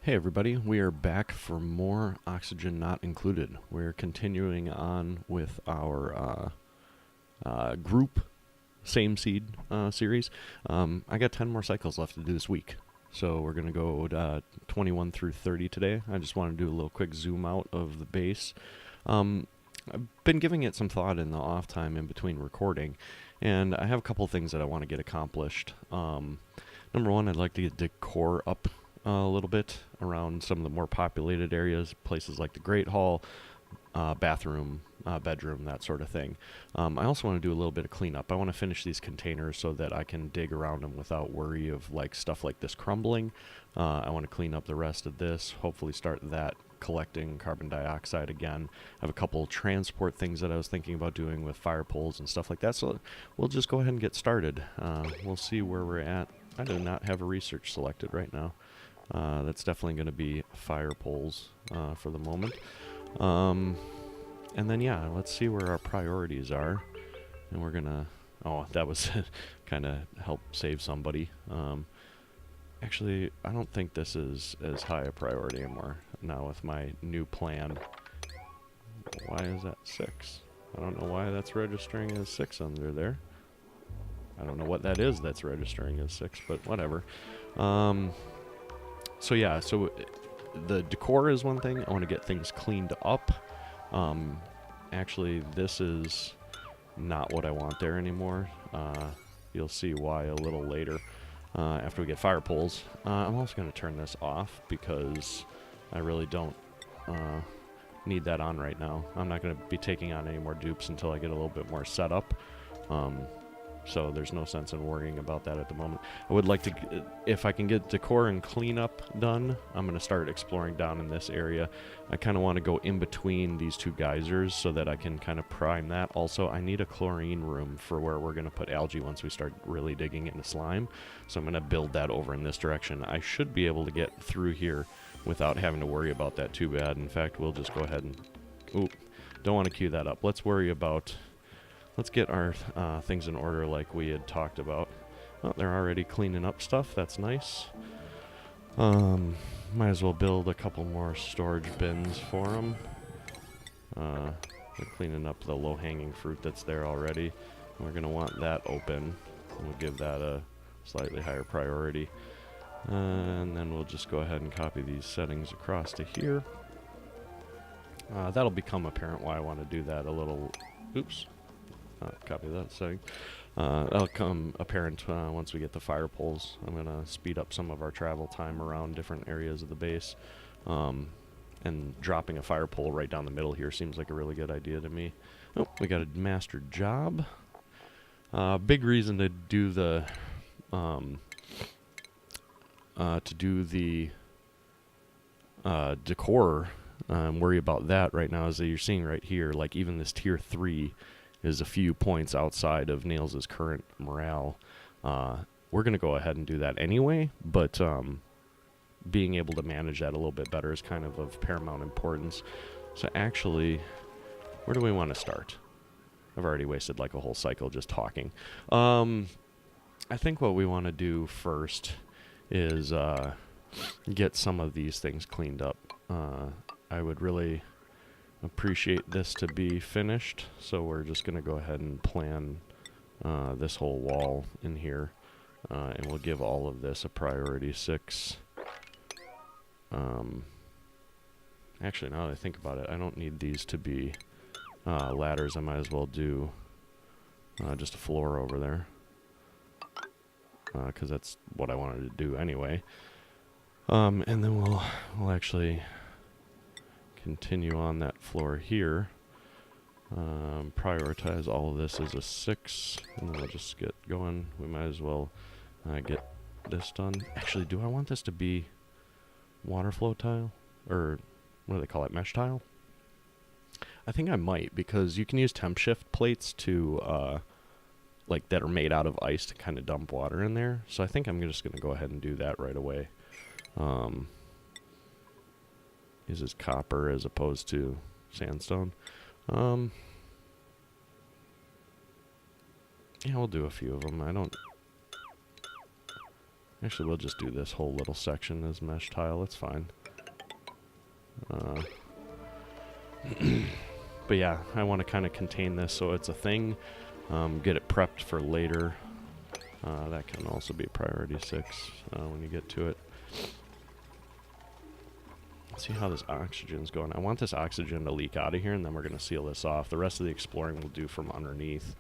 Hey everybody, we are back for more Oxygen Not Included. We're continuing on with our group Same Seed series. I got 10 more cycles left to do this week. So we're going to go 21 through 30 today. I just want to do a little quick zoom out of the base. I've been giving it some thought in the off time in between recording, and I have a couple things that I want to get accomplished. Number one, I'd like to get decor up a little bit around some of the more populated areas, places like the Great Hall, bathroom, bedroom, that sort of thing. I also want to do a little bit of cleanup. I want to finish these containers so that I can dig around them without worry of like stuff like this crumbling. I want to clean up the rest of this, hopefully start that collecting carbon dioxide again. I have a couple transport things that I was thinking about doing with fire poles and stuff like that, so we'll just go ahead and get started. We'll see where we're at. I do not have a research selected right now. That's definitely going to be fire poles for the moment. And then, yeah, let's see where our priorities are. And we're going to... Oh, that was kind of help save somebody. Actually, I don't think this is as high a priority anymore now with my new plan. Why is that 6? I don't know why that's registering as 6 under there. I don't know what that is that's registering as 6, but whatever. So yeah, so the decor is one thing. I want to get things cleaned up. Actually, this is not what I want there anymore. You'll see why a little later after we get fire poles. I'm also going to turn this off because I really don't need that on right now. I'm not going to be taking on any more dupes until I get a little bit more set up. So there's no sense in worrying about that at the moment. I would like to, if I can get decor and cleanup done, I'm going to start exploring down in this area. I kind of want to go in between these two geysers so that I can kind of prime that. Also, I need a chlorine room for where we're going to put algae once we start really digging into slime. So I'm going to build that over in this direction. I should be able to get through here without having to worry about that too bad. In fact, we'll just go ahead and... Ooh, don't want to queue that up. Let's worry about... Let's get our things in order like we had talked about. Oh, they're already cleaning up stuff. That's nice. Might as well build a couple more storage bins for them. They're cleaning up the low-hanging fruit that's there already. We're going to want that open. We'll give that a slightly higher priority. And then we'll just go ahead and copy these settings across to here. That'll become apparent why I want to do that a little... Oops. Copy that setting. That'll come apparent once we get the fire poles. I'm going to speed up some of our travel time around different areas of the base. And dropping a fire pole right down the middle here seems like a really good idea to me. Oh, we got a master job. Big reason to do the decor, worry about that right now is that you're seeing right here, like even this tier 3 is a few points outside of Nails' current morale. We're going to go ahead and do that anyway, but being able to manage that a little bit better is kind of paramount importance. So actually, where do we want to start? I've already wasted like a whole cycle just talking. I think what we want to do first is get some of these things cleaned up. I would really... appreciate this to be finished, so we're just going to go ahead and plan this whole wall in here, and we'll give all of this a priority 6. Actually, now that I think about it, I don't need these to be ladders. I might as well do just a floor over there, because that's what I wanted to do anyway. And then we'll actually continue on that floor here. Prioritize all of this as a 6, and then we'll just get going. We might as well get this done. Actually, do I want this to be water flow tile? Or what do they call it? Mesh tile? I think I might, because you can use temp shift plates to like that are made out of ice to kind of dump water in there. So I think I'm just going to go ahead and do that right away. Uses copper as opposed to sandstone. Yeah, we'll do a few of them. Actually, we'll just do this whole little section as mesh tile. It's fine. But yeah, I want to kind of contain this so it's a thing. Get it prepped for later. That can also be priority 6 when you get to it. Let's see how this oxygen's going. I want this oxygen to leak out of here, and then we're going to seal this off. The rest of the exploring we'll do from underneath.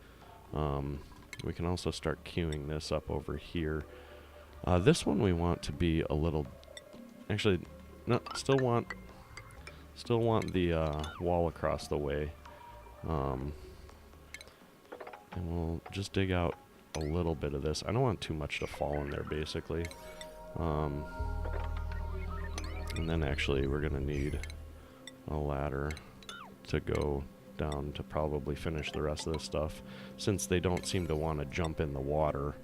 We can also start queuing this up over here. This one we want to be a little... Actually, no, still want the wall across the way. And we'll just dig out a little bit of this. I don't want too much to fall in there, basically. And then actually we're going to need a ladder to go down to probably finish the rest of this stuff. Since they don't seem to want to jump in the water,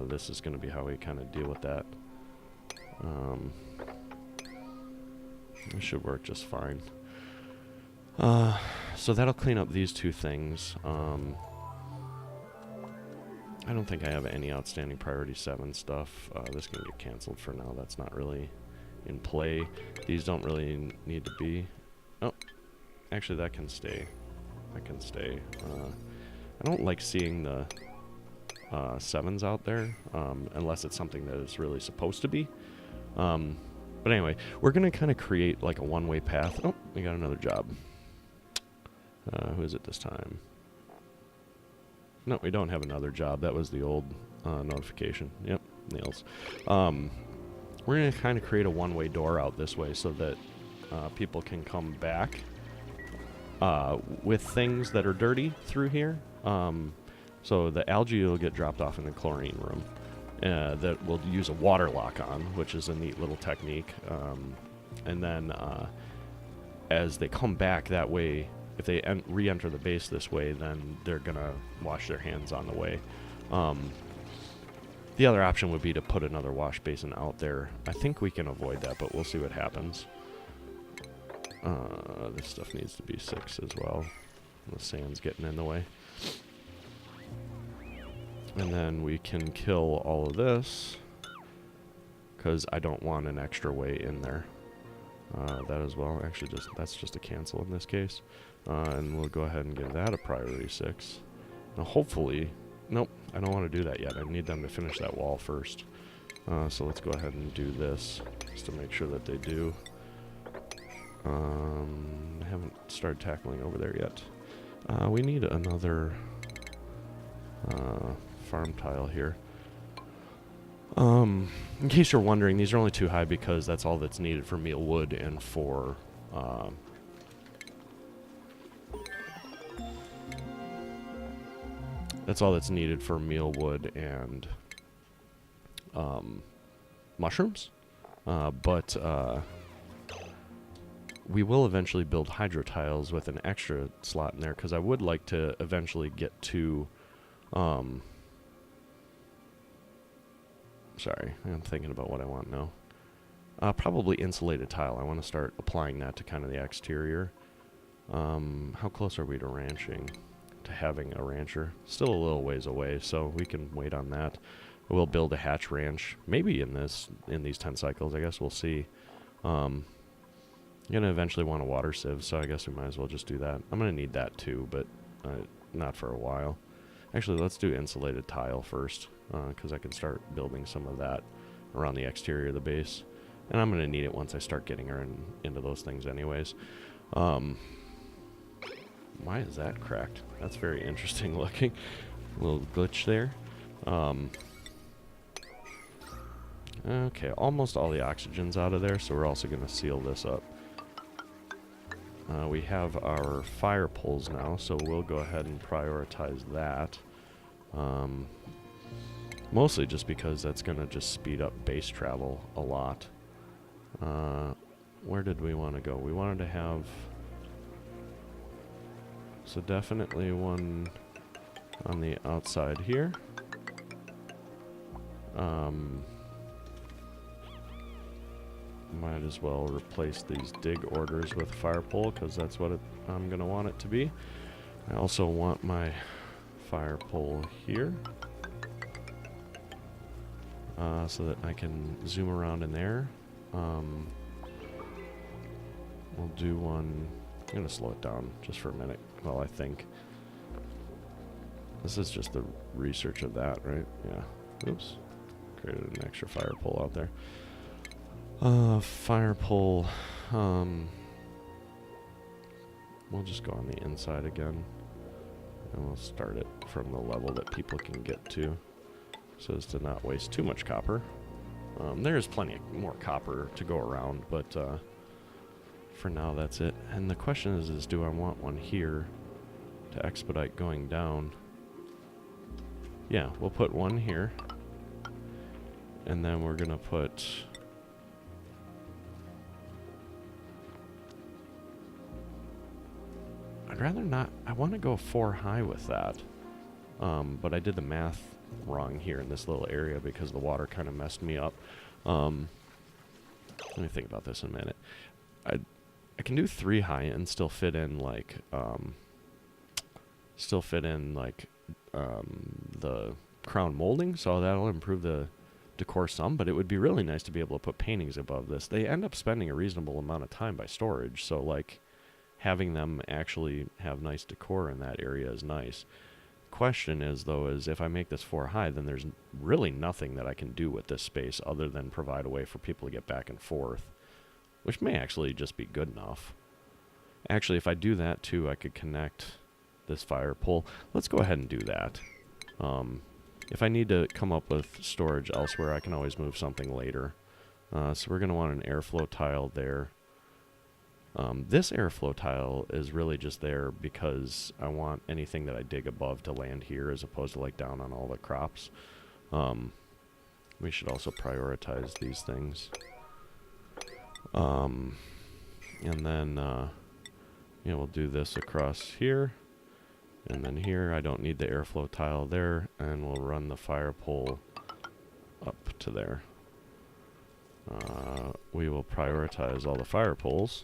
this is going to be how we kind of deal with that. It should work just fine. So that'll clean up these two things. I don't think I have any outstanding priority 7 stuff. This can get canceled for now. That's not really in play. These don't really need to be. Oh, actually that can stay. That can stay. I don't like seeing the 7s out there unless it's something that is really supposed to be. But anyway, we're going to kind of create like a one-way path. Oh, we got another job. Who is it this time? No, we don't have another job. That was the old notification. Yep, nails. We're going to kind of create a one-way door out this way so that people can come back with things that are dirty through here. So the algae will get dropped off in the chlorine room. That we'll use a Waterlock on, which is a neat little technique. And then as they come back that way, if they re-enter the base this way, then they're going to wash their hands on the way. The other option would be to put another wash basin out there. I think we can avoid that, but we'll see what happens. This stuff needs to be 6 as well. The sand's getting in the way. And then we can kill all of this, because I don't want an extra way in there. That as well. Actually, that's just a cancel in this case. And we'll go ahead and give that a priority 6. Now, hopefully... Nope, I don't want to do that yet. I need them to finish that wall first. So let's go ahead and do this, just to make sure that they do. I haven't started tackling over there yet. We need another farm tile here. In case you're wondering, these are only 2 high because that's all that's needed for meal wood and for... that's all that's needed for mealwood and mushrooms. But we will eventually build hydro tiles with an extra slot in there, because I would like to eventually get to... sorry, I'm thinking about what I want now. Probably insulated tile. I want to start applying that to kind of the exterior. How close are we to ranching? To having a rancher? Still a little ways away, so we can wait on that. We'll build a hatch ranch, maybe in these 10 cycles. I guess we'll see. I'm gonna eventually want a water sieve, so I guess we might as well just do that. I'm gonna need that too, but not for a while. Actually, let's do insulated tile first, because I can start building some of that around the exterior of the base, and I'm gonna need it once I start getting her into those things anyways. Why is that cracked? That's very interesting looking. A little glitch there. Okay, almost all the oxygen's out of there, so we're also going to seal this up. We have our fire poles now, so we'll go ahead and prioritize that. Mostly just because that's going to just speed up base travel a lot. Where did we want to go? We wanted to have... So definitely one on the outside here. Might as well replace these dig orders with fire pole, because that's what I'm going to want it to be. I also want my fire pole here. so that I can zoom around in there. We'll do one. I'm going to slow it down just for a minute while I think. This is just the research of that, right? Yeah. Oops. Created an extra fire pole out there. Fire pole. We'll just go on the inside again. And we'll start it from the level that people can get to, so as to not waste too much copper. There's plenty more copper to go around, but for now that's it. And the question is do I want one here to expedite going down? Yeah, we'll put one here. And then we're going to put... I'd rather not... I want to go 4 high with that. But I did the math wrong here in this little area because the water kind of messed me up. Let me think about this in a minute. I can do 3 high and still fit in like... the crown molding, so that'll improve the decor some, but it would be really nice to be able to put paintings above this. They end up spending a reasonable amount of time by storage, so like having them actually have nice decor in that area is nice. Question is though, is if I make this 4 high, then there's really nothing that I can do with this space other than provide a way for people to get back and forth, which may actually just be good enough. Actually, if I do that too, I could connect this fire pole. Let's go ahead and do that. If I need to come up with storage elsewhere, I can always move something later. So we're going to want an airflow tile there. This airflow tile is really just there because I want anything that I dig above to land here as opposed to like down on all the crops. We should also prioritize these things. And then, we'll do this across here. And then here, I don't need the airflow tile there, and we'll run the fire pole up to there. We will prioritize all the fire poles.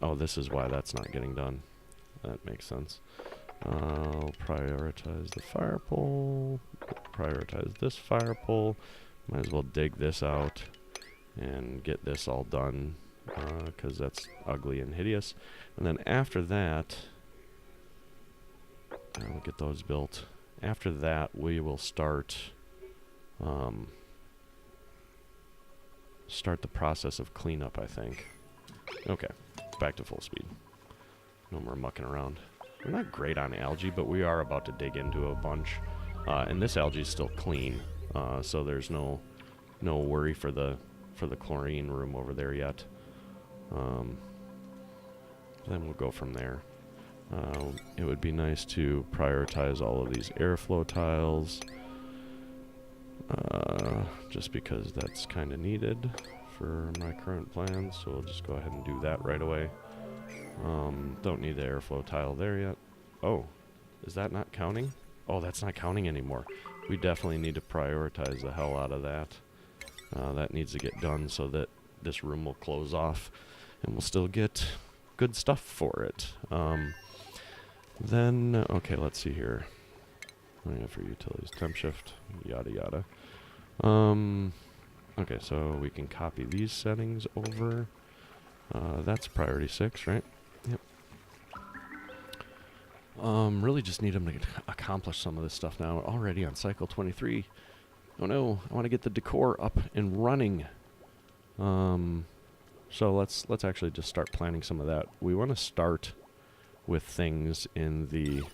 Oh, this is why that's not getting done. That makes sense. I'll prioritize the fire pole, prioritize this fire pole. Might as well dig this out and get this all done, because that's ugly and hideous. And then after that, we'll get those built. After that, we will start the process of cleanup, I think. Okay, back to full speed. No more mucking around. We're not great on algae, but we are about to dig into a bunch. And this algae is still clean, so there's no worry for the chlorine room over there yet. Then we'll go from there. It would be nice to prioritize all of these airflow tiles, just because that's kind of needed for my current plans, so we'll just go ahead and do that right away. Don't need the airflow tile there yet. Oh, is that not counting? Oh, that's not counting anymore. We definitely need to prioritize the hell out of that. That needs to get done so that this room will close off and we'll still get good stuff for it. Then, okay, let's see here. For utilities, temp shift, yada yada. Okay, so we can copy these settings over. That's priority 6, right? Yep. Really just need them to accomplish some of this stuff now. We're already on cycle 23. Oh no, I want to get the decor up and running. So let's actually just start planning some of that. We want to start with things in the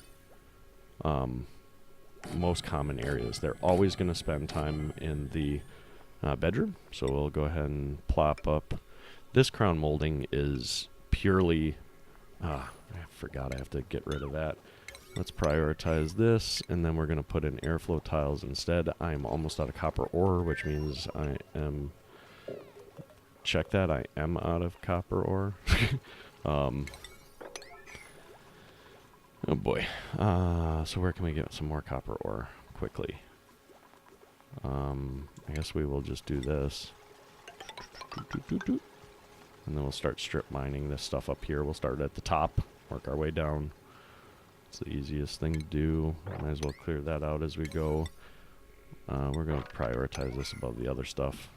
most common areas. They're always going to spend time in the bedroom, so we'll go ahead and plop up. This crown molding is purely... I forgot I have to get rid of that. Let's prioritize this, and then we're going to put in airflow tiles instead. I'm almost out of copper ore, which means I am... Check that, I am out of copper ore. Oh boy. So where can we get some more copper ore quickly? I guess we will just do this. And then we'll start strip mining this stuff up here. We'll start at the top, work our way down. It's the easiest thing to do. Might as well clear that out as we go. We're going to prioritize this above the other stuff.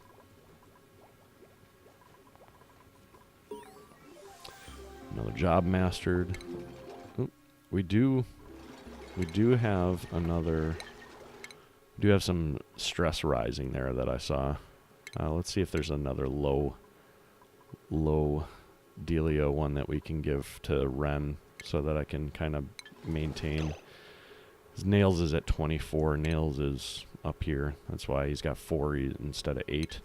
Another job mastered. Oop. We do have another. We do have some stress rising there that I saw. Let's see if there's another low dealio one that we can give to Ren so that I can kind of maintain. His nails is at 24. Nails is up here. That's why he's got 4 instead of 8,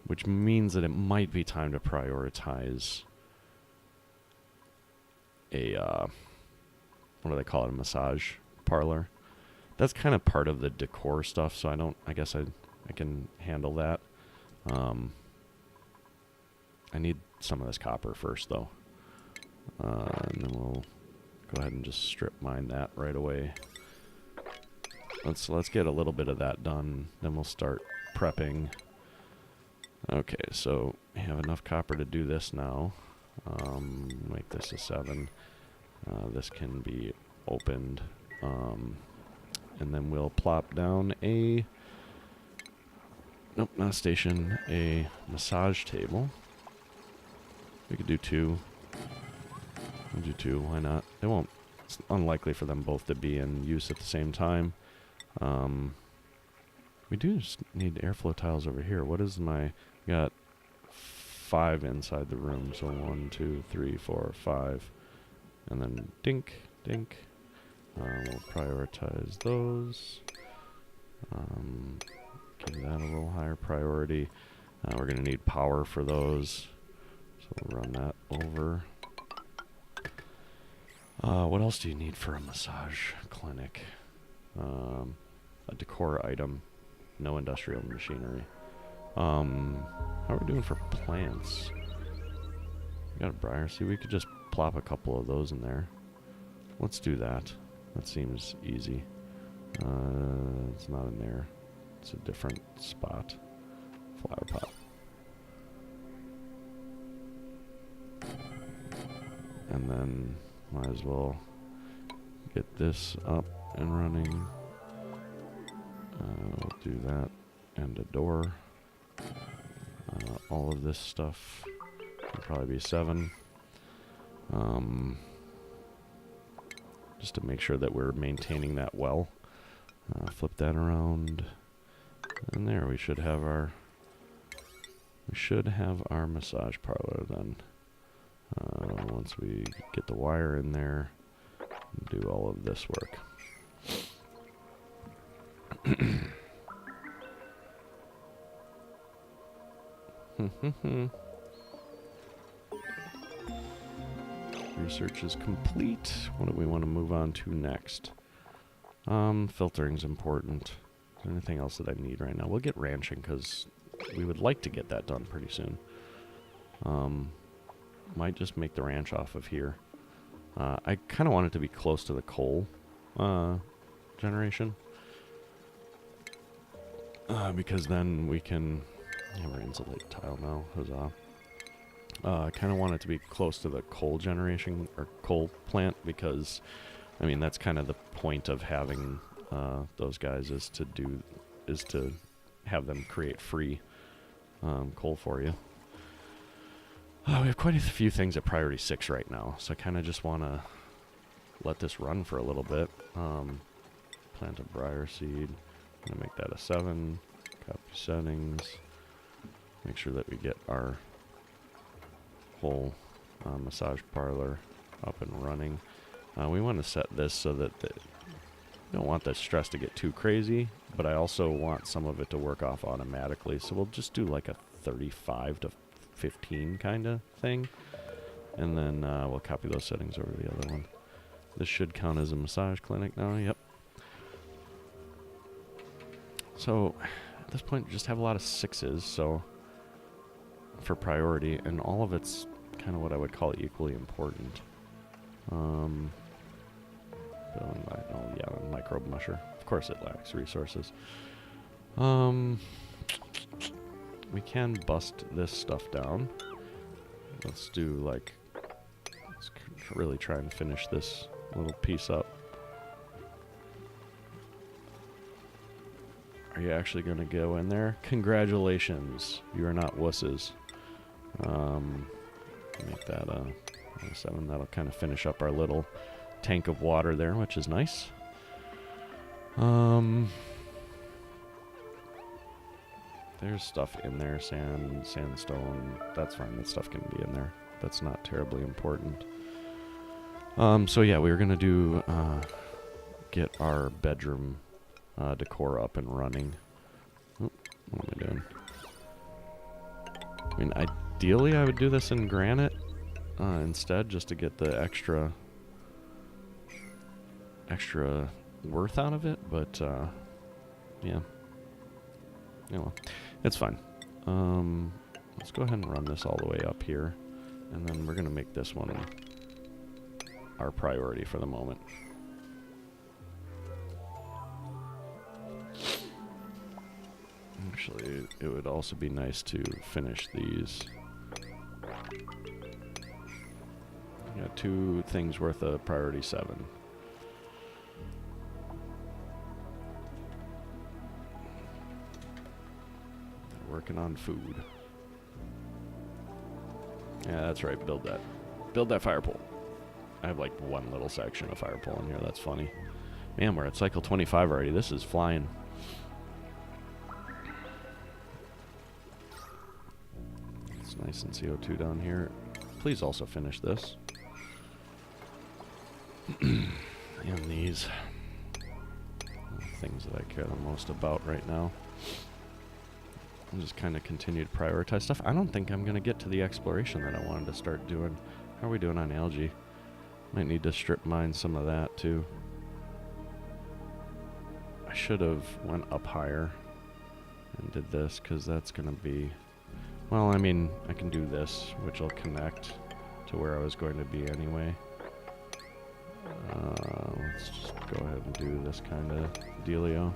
which means that it might be time to prioritize a what do they call it? A massage parlor. That's kind of part of the decor stuff, so I guess I can handle that. I need some of this copper first, though. And then we'll go ahead and just strip mine that right away. Let's get a little bit of that done, then we'll start prepping. Okay, so we have enough copper to do this now. Make this a 7. This can be opened. And then we'll plop down a... Nope, not a station. A massage table. We could do 2. We'll do 2, why not? They won't... It's unlikely for them both to be in use at the same time. We do just need airflow tiles over here. What is my... We got 5 inside the room, so 1, 2, 3, 4, 5. And then dink, dink. We'll prioritize those. Give that a little higher priority. We're going to need power for those. So we'll run that over. What else do you need for a massage clinic? A decor item. No industrial machinery. How are we doing for plants? We got a briar. See, we could just plop a couple of those in there. Let's do that. That seems easy. It's not in there. It's a different spot. Flower pot. And then might as well get this up and running. We'll do that. And a door. All of this stuff will probably be 7. Just to make sure that we're maintaining that well. Flip that around. And there we should have our massage parlor then. Once we get the wire in there and do all of this work. Research is complete. What do we want to move on to next? Filtering's important. Is there anything else that I need right now? We'll get ranching because we would like to get that done pretty soon. Might just make the ranch off of here. I kind of want it to be close to the coal generation. Because then we can... Yeah, we're insulate tile now. Huzzah. I kind of want it to be close to the coal generation, or coal plant, because, I mean, that's kind of the point of having those guys is to have them create free coal for you. We have quite a few things at priority 6 right now, so I kind of just want to let this run for a little bit. Plant a briar seed. I'm going to make that a 7. Copy settings. Make sure that we get our whole massage parlor up and running. We want to set this so that we don't want the stress to get too crazy, but I also want some of it to work off automatically. So we'll just do like a 35 to 15 kind of thing, and then we'll copy those settings over to the other one. This should count as a massage clinic now. Yep. So at this point, just have a lot of 6s. So for priority, and all of it's kind of what I would call equally important. Microbe musher. Of course, it lacks resources. We can bust this stuff down. Let's do like, let's really try and finish this little piece up. Are you actually going to go in there? Congratulations. You are not wusses. Make that a 7. That'll kind of finish up our little tank of water there, which is nice. There's stuff in there, sandstone. That's fine. That stuff can be in there. That's not terribly important. So yeah, we were gonna do get our bedroom decor up and running. Oop, what am I doing? I mean, ideally, I would do this in granite instead, just to get the extra worth out of it. But yeah. Yeah, well, it's fine. Let's go ahead and run this all the way up here, and then we're gonna make this one our priority for the moment. Actually, it would also be nice to finish these. Got 2 things worth of priority 7. Working on food. Yeah, that's right. Build that. Build that fire pole. I have like one little section of fire pole in here. That's funny. Man, we're at cycle 25 already. This is flying. It's nice and CO2 down here. Please also finish this. And these things that I care the most about right now. I'll just kind of continue to prioritize stuff. I don't think I'm going to get to the exploration that I wanted to start doing. How are we doing on algae? Might need to strip mine some of that too. I should have went up higher and did this, because that's going to be... Well, I mean, I can do this, which will connect to where I was going to be anyway. Let's just go ahead and do this kind of dealio.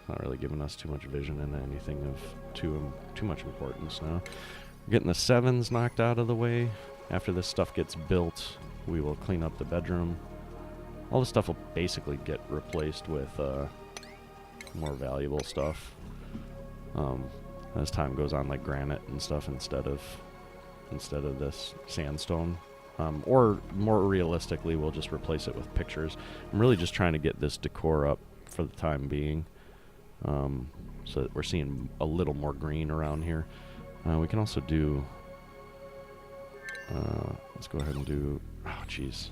Not really giving us too much vision into anything of too much importance now. We're getting the 7s knocked out of the way. After this stuff gets built, we will clean up the bedroom. All the stuff will basically get replaced with more valuable stuff as time goes on, like granite and stuff instead of this sandstone. Or more realistically, we'll just replace it with pictures. I'm really just trying to get this decor up for the time being. So that we're seeing a little more green around here. We can also do... let's go ahead and do... Oh, jeez.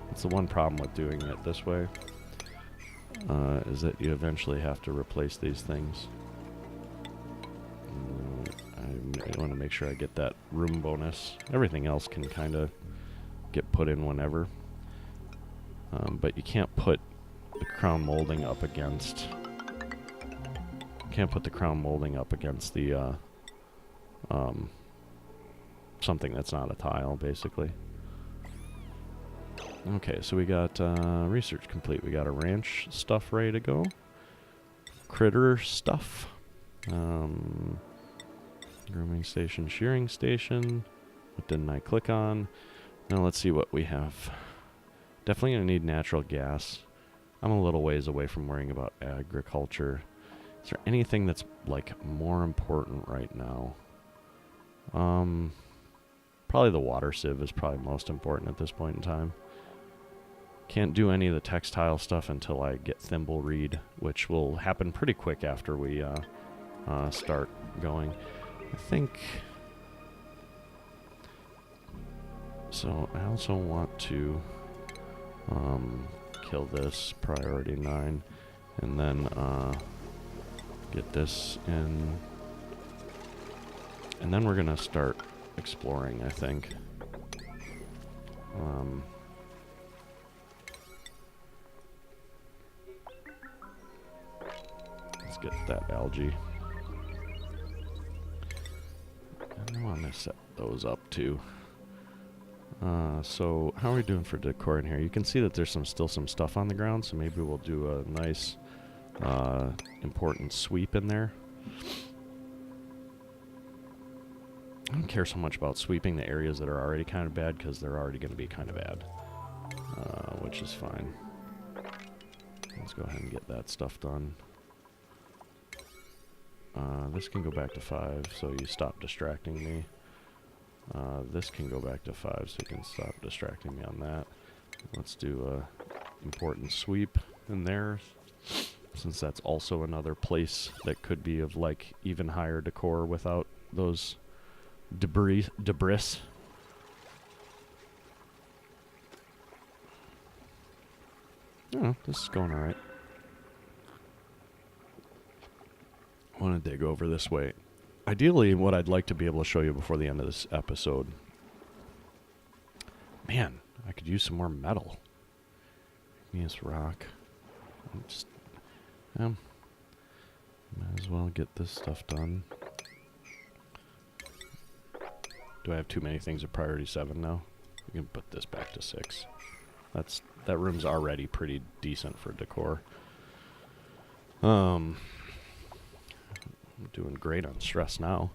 That's the one problem with doing it this way. Is that you eventually have to replace these things. I want to make sure I get that room bonus. Everything else can kind of get put in whenever. But you can't put the crown molding up against... Can't put the crown molding up against the something that's not a tile, basically. Okay, so we got research complete. We got a ranch stuff ready to go. Critter stuff. Grooming station, shearing station. What didn't I click on? Now let's see what we have. Definitely gonna need natural gas. I'm a little ways away from worrying about agriculture. Is there anything that's, like, more important right now? Probably the water sieve is probably most important at this point in time. Can't do any of the textile stuff until I get thimble reed, which will happen pretty quick after we start going. I think... So, I also want to kill this, priority 9, and then... get this in, and then we're gonna start exploring, I think. Let's get that algae. And I want to set those up too. So how are we doing for decor in here? You can see that there's still some stuff on the ground, so maybe we'll do a nice important sweep in there. I don't care so much about sweeping the areas that are already kind of bad, because they're already going to be kind of bad, which is fine. Let's go ahead and get that stuff done. This can go back to 5, so you stop distracting me. This can go back to 5, so you can stop distracting me on that. Let's do a important sweep in there, since that's also another place that could be of like even higher decor without those debris. Oh, this is going alright. I want to dig over this way. Ideally, what I'd like to be able to show you before the end of this episode... Man, I could use some more metal. Igneous rock. Just, might as well get this stuff done. Do I have too many things at priority 7 now? We can put this back to 6. That room's already pretty decent for decor. I'm doing great on stress now.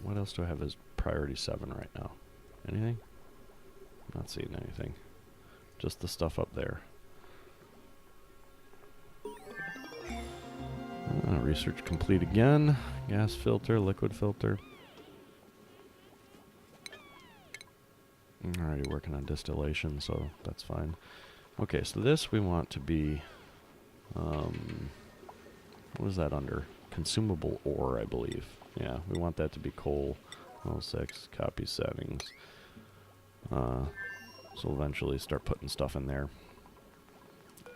What else do I have as priority 7 right now? Anything? Not seeing anything. Just the stuff up there. Research complete again. Gas filter, liquid filter. I'm already working on distillation, so that's fine. Okay, so this we want to be... what was that under? Consumable ore, I believe. Yeah, we want that to be coal. 06, copy settings. So we'll eventually start putting stuff in there.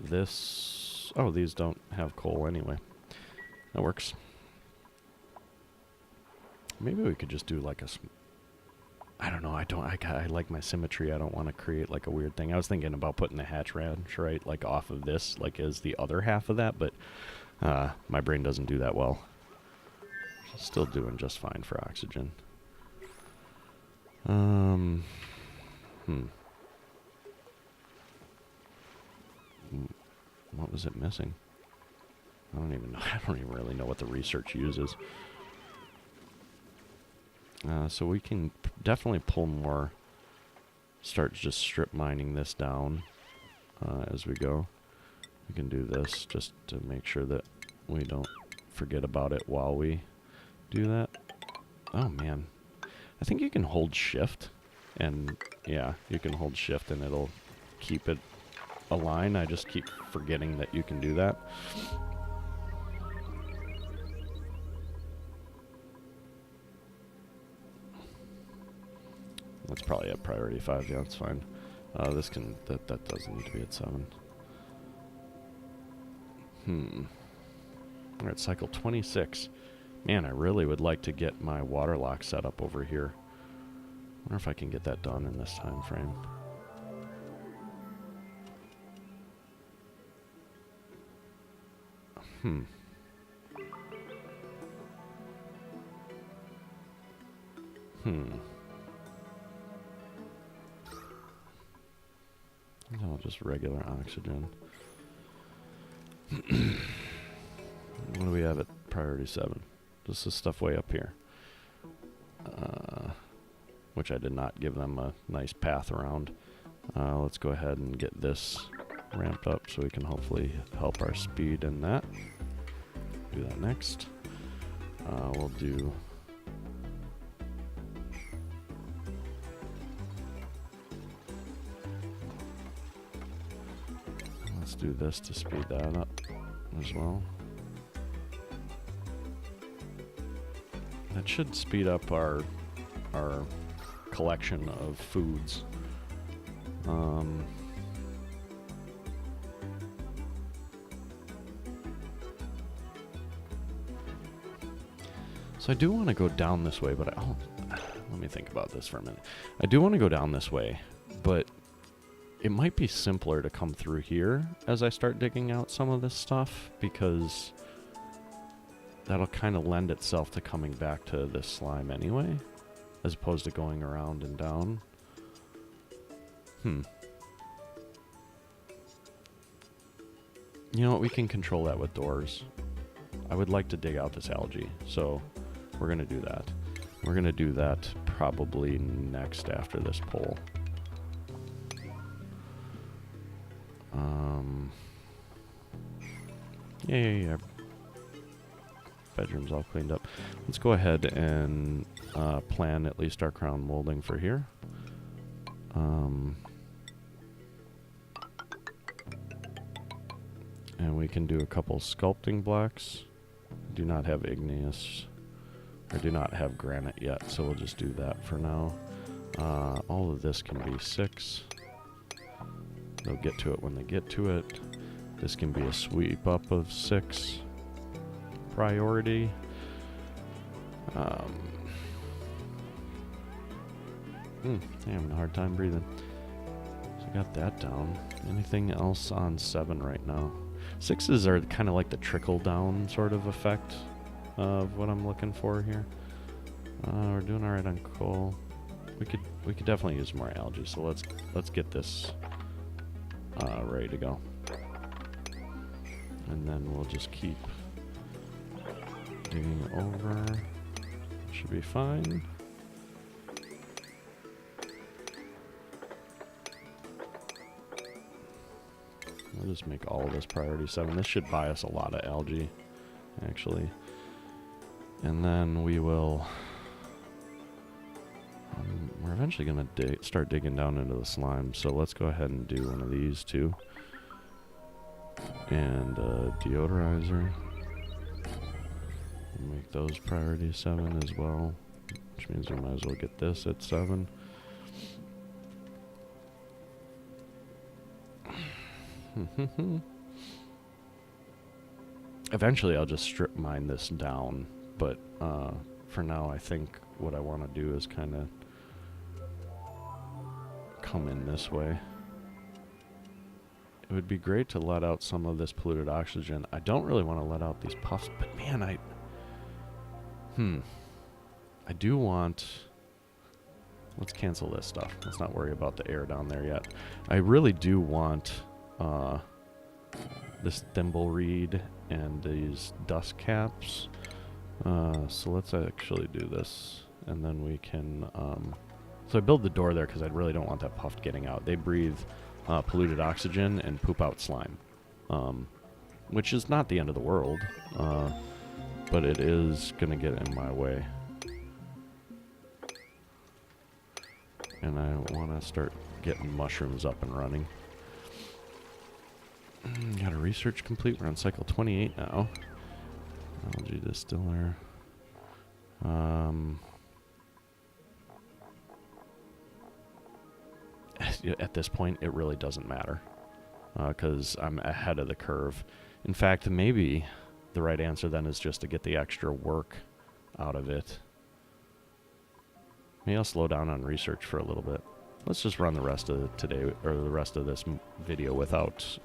This... Oh, these don't have coal anyway. That works. Maybe we could just do like a... I don't know, I like my symmetry. I don't want to create like a weird thing. I was thinking about putting the hatch ranch, right, like off of this, like as the other half of that, but my brain doesn't do that well. Still doing just fine for oxygen. What was it missing? I don't even know. I don't even really know what the research uses. So we can definitely pull more. Start just strip mining this down as we go. We can do this just to make sure that we don't forget about it while we do that. Oh man, I think you can hold shift, and yeah, you can hold shift and it'll keep it aligned. I just keep forgetting that you can do that. That's probably at priority 5. Yeah, that's fine. This can that doesn't need to be at 7. We're at cycle 26. Man, I really would like to get my Waterlock set up over here. Wonder if I can get that done in this time frame. No, just regular oxygen. What do we have at priority 7? Just this stuff way up here. Which I did not give them a nice path around. Let's go ahead and get this ramped up so we can hopefully help our speed in that. Do that next. We'll do... Let's do this to speed that up as well. That should speed up our collection of foods. So I do want to go down this way, but let me think about this for a minute. I do want to go down this way, but it might be simpler to come through here as I start digging out some of this stuff, because that'll kind of lend itself to coming back to this slime anyway, as opposed to going around and down. You know what? We can control that with doors. I would like to dig out this algae, so we're going to do that. We're going to do that probably next after this poll. Yeah. Bedroom's all cleaned up. Let's go ahead and plan at least our crown molding for here. And we can do a couple sculpting blocks. Do not have igneous, or do not have granite yet, so we'll just do that for now. All of this can be 6. They'll get to it when they get to it. This can be a sweep up of 6 priority. I'm having a hard time breathing. So I got that down. Anything else on 7 right now? 6s are kind of like the trickle down sort of effect of what I'm looking for here. We're doing all right on coal. We could definitely use more algae. So let's get this ready to go, and then we'll just keep digging over. Should be fine. We'll just make all of this priority 7. This should buy us a lot of algae, actually. And then we will... we're eventually going to start digging down into the slime, so let's go ahead and do one of these too. And deodorizer. We'll make those priority 7 as well, which means we might as well get this at 7. Eventually I'll just strip mine this down, but for now I think what I want to do is kind of come in this way. It would be great to let out some of this polluted oxygen. I don't really want to let out these puffs, but man, I do want... Let's cancel this stuff. Let's not worry about the air down there yet. I really do want this thimble reed and these dust caps. So let's actually do this, and then we can... so I build the door there because I really don't want that puff getting out. They breathe polluted oxygen and poop out slime, which is not the end of the world, but it is going to get in my way. And I want to start getting mushrooms up and running. Got a research complete. We're on cycle 28 now. Algae distiller. At this point, it really doesn't matter because I'm ahead of the curve. In fact, maybe the right answer then is just to get the extra work out of it. Maybe I'll slow down on research for a little bit. Let's just run the rest of today, or the rest of this video without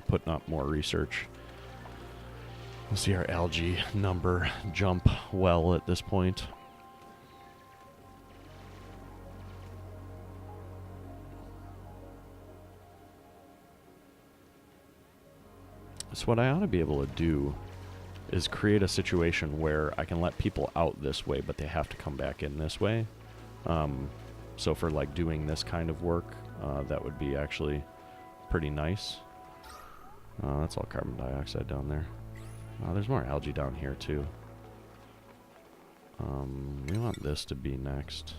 putting up more research. We'll see our algae number jump well at this point. So what I ought to be able to do is create a situation where I can let people out this way, but they have to come back in this way. So for like doing this kind of work, that would be actually pretty nice. That's all carbon dioxide down there. There's more algae down here too. We want this to be next.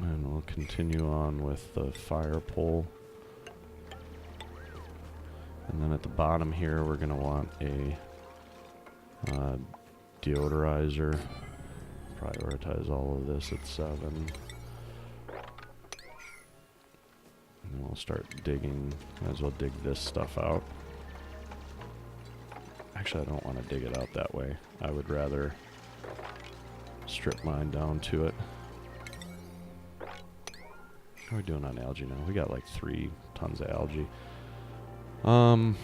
And we'll continue on with the fire pole. And then at the bottom here, we're going to want a deodorizer. Prioritize all of this at 7. And we'll start digging. Might as well dig this stuff out. Actually, I don't want to dig it out that way. I would rather strip mine down to it. How are we doing on algae now? We got like 3 tons of algae. Then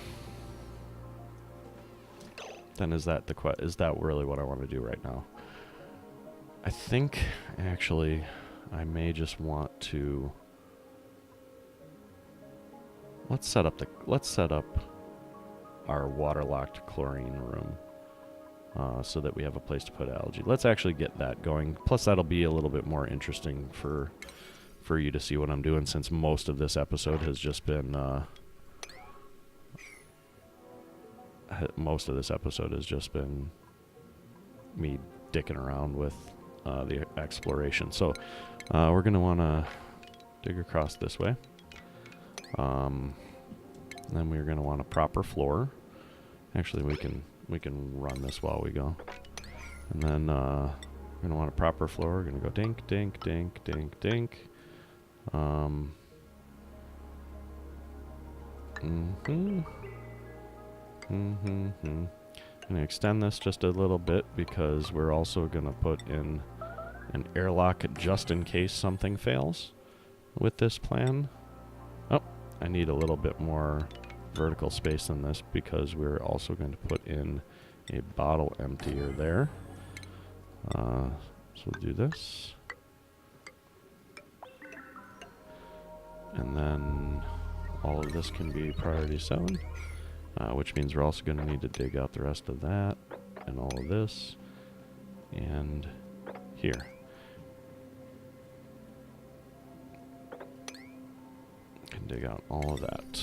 is that really what I want to do right now? I think actually I may just want to let's set up our waterlocked chlorine room. so that we have a place to put algae. Let's actually get that going. Plus, that'll be a little bit more interesting for you to see what I'm doing, since most of this episode has just been me dicking around with the exploration. So we're going to want to dig across this way. Then we're going to want a proper floor. Actually, we can run this while we go. And then we're going to want a proper floor. We're going to go dink, dink, dink, dink, dink. I'm going to extend this just a little bit because we're also going to put in an airlock just in case something fails with this plan. Oh, I need a little bit more vertical space than this because we're also going to put in a bottle emptier there. So we'll do this. And then all of this can be priority 7, which means we're also going to need to dig out the rest of that and all of this and here. Can dig out all of that.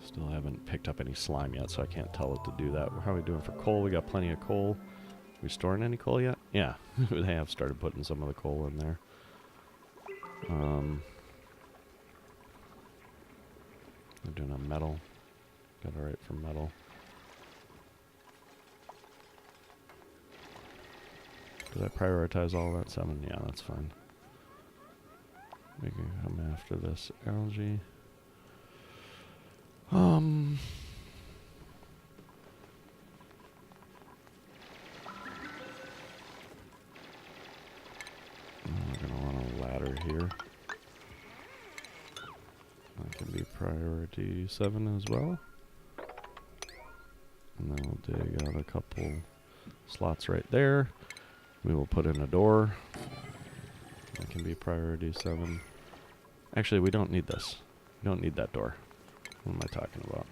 Still haven't picked up any slime yet, so I can't tell it to do that. How are we doing for coal? We got plenty of coal. We storing any coal yet? Yeah, they have started putting some of the coal in there. They're doing a metal. Got it right for metal. Did I prioritize all that? 7? Yeah, that's fine. We can come after this algae. We're gonna want a ladder here. That can be priority 7 as well. And then we'll dig out a couple slots right there. We will put in a door. That can be priority 7. Actually, we don't need this. We don't need that door. What am I talking about?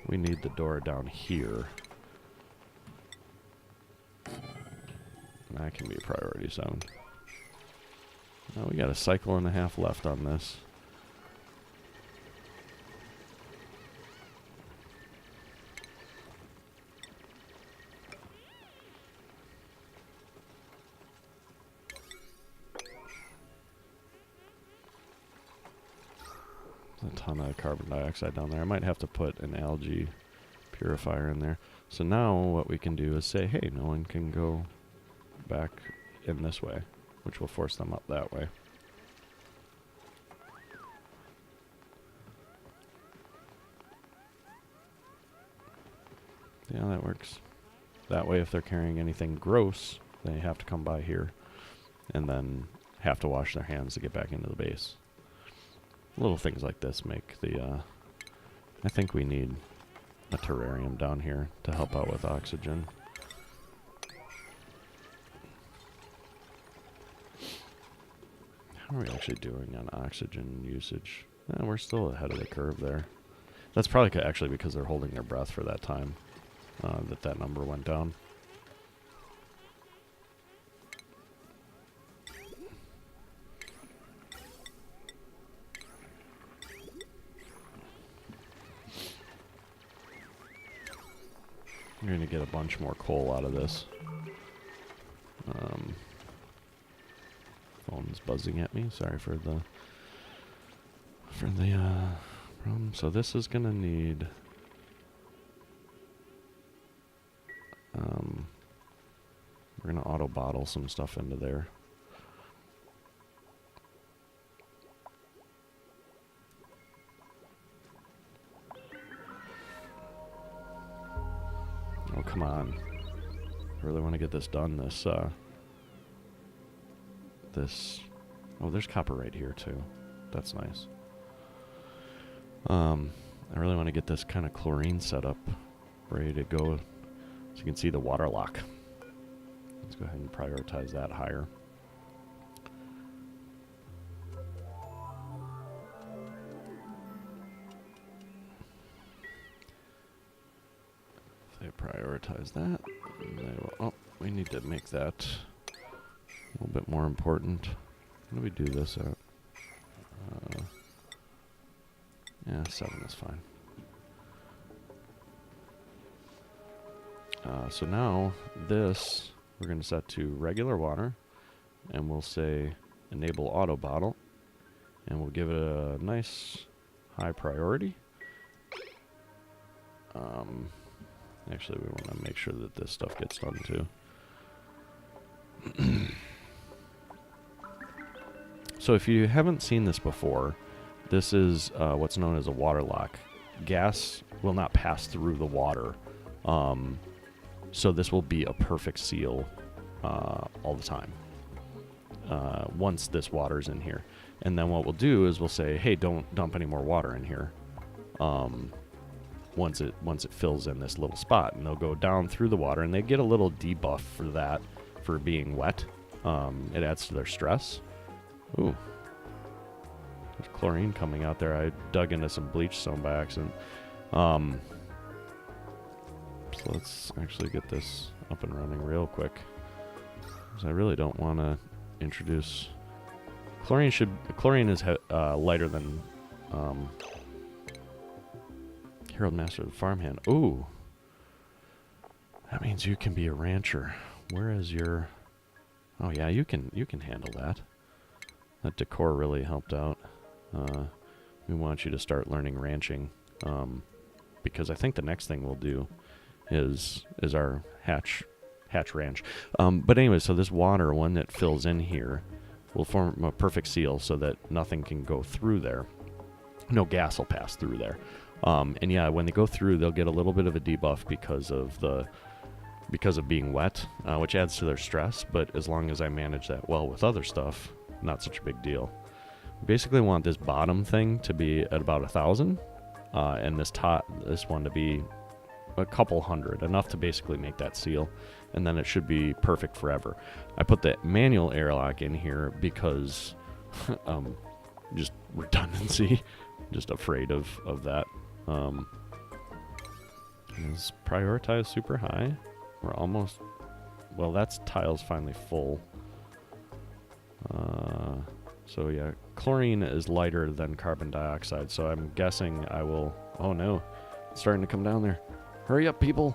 We need the door down here. That can be priority 7. Now we got a cycle and a half left on this. A ton of carbon dioxide down there. I might have to put an algae purifier in there. So now what we can do is say, hey, no one can go back in this way, which will force them up that way. Yeah, that works. That way, if they're carrying anything gross, they have to come by here and then have to wash their hands to get back into the base. Little things like this make the, I think we need a terrarium down here to help out with oxygen. How are we actually doing on oxygen usage? We're still ahead of the curve there. That's probably actually because they're holding their breath for that time that number went down. You're going to get a bunch more coal out of this. Phone's buzzing at me. Sorry for the problem. So this is going to need we're going to auto bottle some stuff into there. Oh, come on. I really want to get this done. Oh, there's copper right here, too. That's nice. I really want to get this kind of chlorine set up, ready to go. So you can see the Waterlock. Let's go ahead and prioritize that higher. If they prioritize that, they will, oh, we need to make that a little bit more important. What do we do this at? Yeah, 7 is fine. So now this we're going to set to regular water, and we'll say enable auto bottle, and we'll give it a nice high priority. Actually, we want to make sure that this stuff gets done too. So if you haven't seen this before, this is what's known as a waterlock. Gas will not pass through the water. So this will be a perfect seal all the time once this water's in here. And then what we'll do is we'll say, hey, don't dump any more water in here once it fills in this little spot. And they'll go down through the water, and they get a little debuff for that, for being wet. It adds to their stress. Ooh. There's chlorine coming out there. I dug into some bleach stone by accident. So let's actually get this up and running real quick, because I really don't want to introduce chlorine. Chlorine is lighter than Herald Master of the Farmhand. Ooh, that means you can be a rancher. Where is your? Oh yeah, you can handle that. That decor really helped out. We want you to start learning ranching, because I think the next thing we'll do is our hatch ranch. But anyway, so this water, when it fills in here, will form a perfect seal so that nothing can go through there. No gas will pass through there. And yeah, when they go through, they'll get a little bit of a debuff because of being wet, which adds to their stress. But as long as I manage that well with other stuff, not such a big deal. We basically want this bottom thing to be at about 1,000, and this one to be a couple hundred, enough to basically make that seal, and then it should be perfect forever. I put the manual airlock in here because just redundancy, just afraid of that. Is prioritized super high. We're almost, well, that's tile's finally full. So yeah, chlorine is lighter than carbon dioxide, so I'm guessing I will, oh no, it's starting to come down there. Hurry up, people.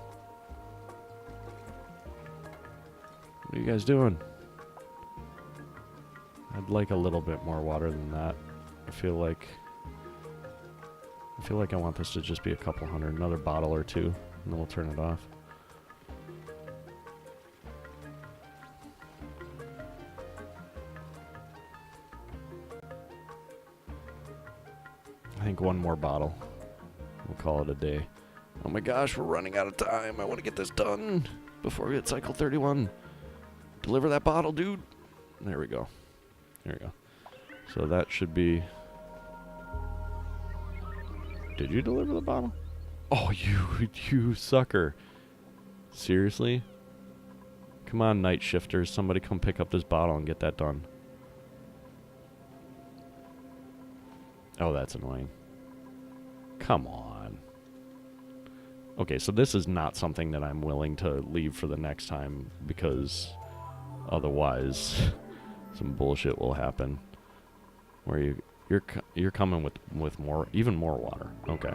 What are you guys doing? I'd like a little bit more water than that. I feel like I want this to just be a couple hundred, another bottle or two, and then we'll turn it off. I think one more bottle. We'll call it a day. Oh my gosh, we're running out of time. I want to get this done before we hit cycle 31. Deliver that bottle, dude. There we go. There we go. So that should be... Did you deliver the bottle? Oh, you sucker. Seriously? Come on, night shifters. Somebody come pick up this bottle and get that done. Oh, that's annoying. Come on. Okay, so this is not something that I'm willing to leave for the next time, because otherwise some bullshit will happen. Where you're coming with more, even more water. Okay.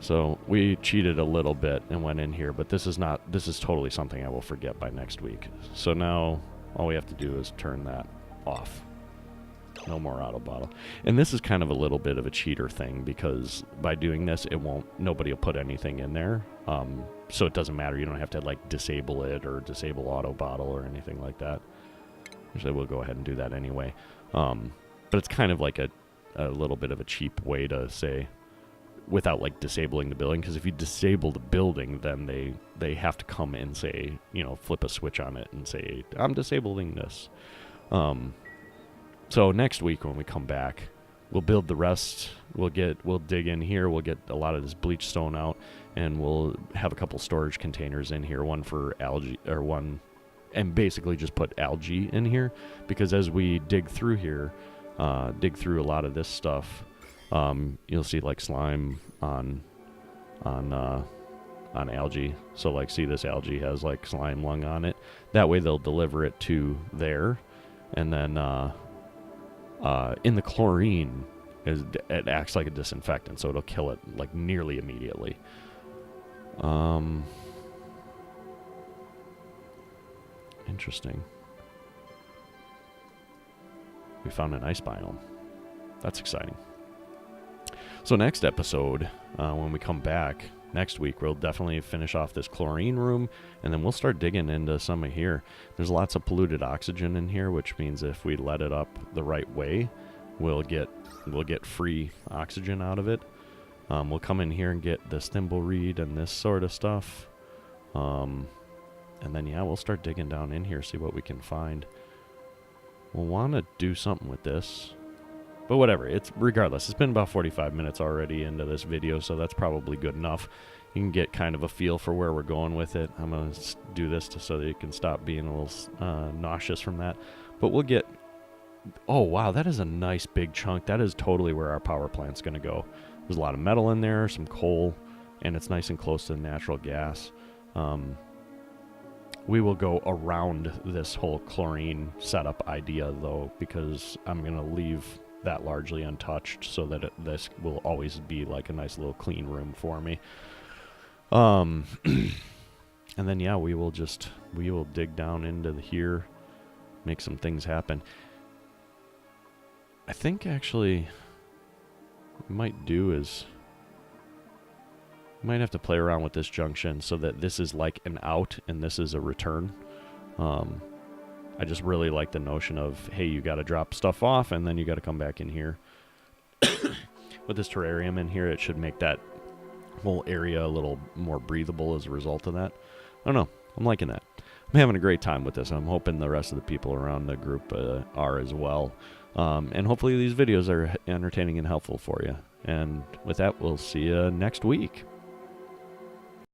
So we cheated a little bit and went in here, but this is totally something I will forget by next week. So now all we have to do is turn that off. No more auto bottle. And this is kind of a little bit of a cheater thing, because by doing this, nobody will put anything in there. So it doesn't matter. You don't have to like disable it or disable auto bottle or anything like that. Actually, we'll go ahead and do that anyway. But it's kind of like a little bit of a cheap way to say, without like disabling the building, because if you disable the building, then they have to come and say, flip a switch on it and say, I'm disabling this. So next week when we come back, we'll build the rest. We'll dig in here. We'll get a lot of this bleach stone out, and we'll have a couple storage containers in here, one for algae, or one, and basically just put algae in here, because as we dig through here, dig through a lot of this stuff, you'll see like slime on algae. So like, see, this algae has like slime lung on it. That way they'll deliver it to there, and then in the chlorine, it acts like a disinfectant, so it'll kill it like nearly immediately. Interesting. We found an ice biome. That's exciting. So next episode, when we come back next week, we'll definitely finish off this chlorine room, and then we'll start digging into some of here. There's lots of polluted oxygen in here, which means if we let it up the right way, we'll get free oxygen out of it. We'll come in here and get this thimbleweed and this sort of stuff. And then, yeah, we'll start digging down in here, see what we can find. We'll want to do something with this. But whatever, regardless, it's been about 45 minutes already into this video, so that's probably good enough. You can get kind of a feel for where we're going with it. I'm going to do this so that you can stop being a little nauseous from that. But we'll get... Oh, wow, that is a nice big chunk. That is totally where our power plant's going to go. There's a lot of metal in there, some coal, and it's nice and close to the natural gas. We will go around this whole chlorine setup idea, though, because I'm going to leave that largely untouched so that this will always be like a nice little clean room for me. And then, yeah, we will dig down into here, make some things happen. I think, actually, what we might do is... might have to play around with this junction so that this is like an out and this is a return. I just really like the notion of, hey, you got to drop stuff off and then you got to come back in here. With this terrarium in here, it should make that whole area a little more breathable as a result of that. I don't know. I'm liking that. I'm having a great time with this. I'm hoping the rest of the people around the group are as well. And hopefully these videos are entertaining and helpful for you. And with that, we'll see you next week.